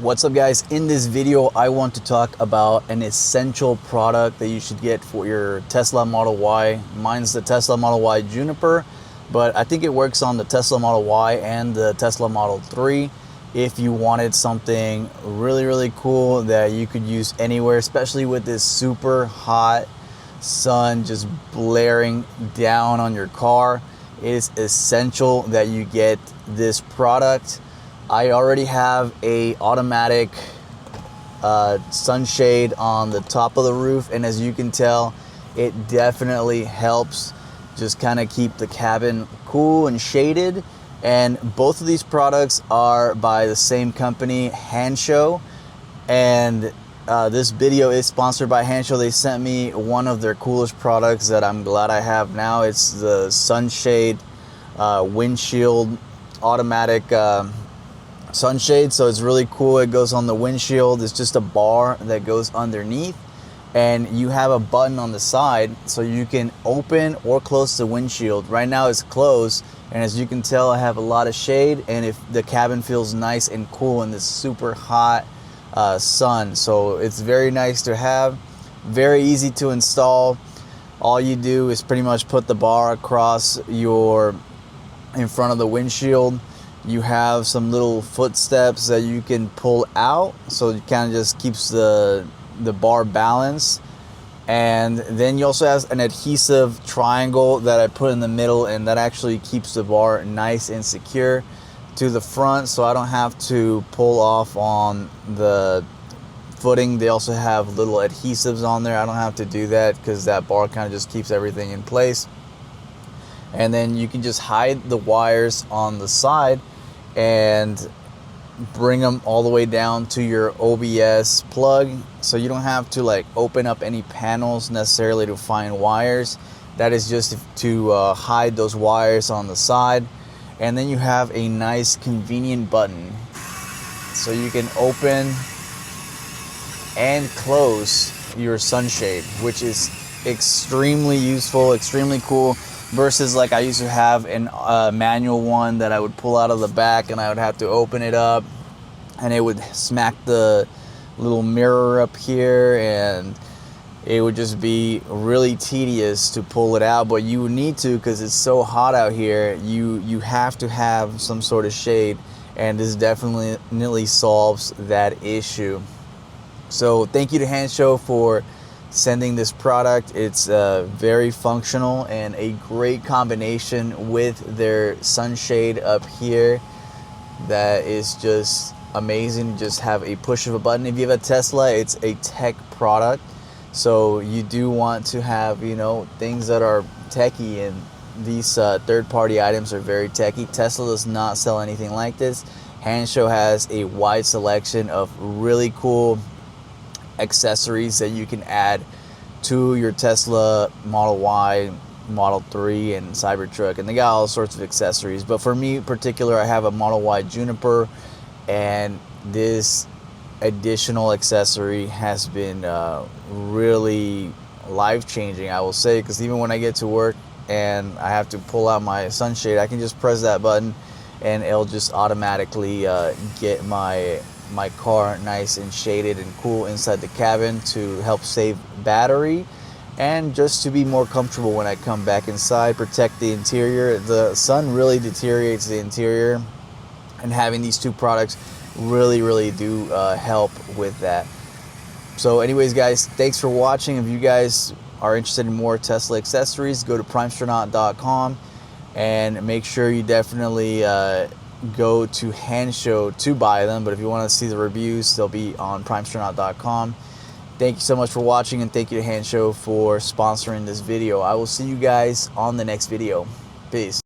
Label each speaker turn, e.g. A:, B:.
A: What's up guys, in this video I want to talk about an essential product that you should get for your Tesla Model Y. Mine's the Tesla Model Y Juniper, but I think it works on the Tesla Model Y and the Tesla Model 3 if you wanted something really cool that you could use anywhere, especially with this super hot sun just blaring down on your car. It is essential that you get this product. I already have a automatic sunshade on the top of the roof, and as you can tell, it definitely helps just kind of keep the cabin cool and shaded. And both of these products are by the same company, Hansshow, and this video is sponsored by Hansshow. They sent me one of their coolest products that I'm glad I have now. It's the Sunshade windshield automatic sunshade. So it's really cool. It goes on the windshield. It's just a bar that goes underneath, and you have a button on the side so you can open or close the windshield. Right now it's closed, and as you can tell, I have a lot of shade, and if the cabin feels nice and cool in this super hot sun. So it's very nice to have, very easy to install. All you do is pretty much put the bar across in front of the windshield. You have some little footsteps that you can pull out, so it kind of just keeps the bar balanced. And then you also have an adhesive triangle that I put in the middle, and that actually keeps the bar nice and secure to the front, so I don't have to pull off on the footing. They also have little adhesives on there. I don't have to do that because that bar kind of just keeps everything in place. And then you can just hide the wires on the side and bring them all the way down to your OBS plug, so you don't have to like open up any panels necessarily to find wires. That is just to hide those wires on the side. And then you have a nice convenient button so you can open and close your sunshade, which is extremely useful, extremely cool, versus like I used to have a manual one that I would pull out of the back, and I would have to open it up, and it would smack the little mirror up here, and it would just be really tedious to pull it out. But you need to, because it's so hot out here, you have to have some sort of shade, and this definitely solves that issue. So thank you to Hansshow for sending this product. It's very functional and a great combination with their sunshade up here. That is just amazing. Just have a push of a button. If you have a Tesla, it's a tech product, so you do want to have, you know, things that are techy, and these third-party items are very techy. Tesla does not sell anything like this. Hansshow has a wide selection of really cool accessories that you can add to your Tesla Model Y, Model 3, and Cybertruck, and they got all sorts of accessories. But for me in particular, I have a Model Y Juniper, and this additional accessory has been really life-changing, I will say, because even when I get to work and I have to pull out my sunshade, I can just press that button and it'll just automatically get my car nice and shaded and cool inside the cabin to help save battery, and just to be more comfortable when I come back inside, protect the interior. The sun really deteriorates the interior, and having these two products really do help with that. So anyways guys, thanks for watching. If you guys are interested in more Tesla accessories, go to primestronaut.com and make sure you definitely go to Hansshow to buy them. But if you want to see the reviews, they'll be on primestronaut.com. Thank you so much for watching, and thank you to Hansshow for sponsoring this video. I will see you guys on the next video. Peace.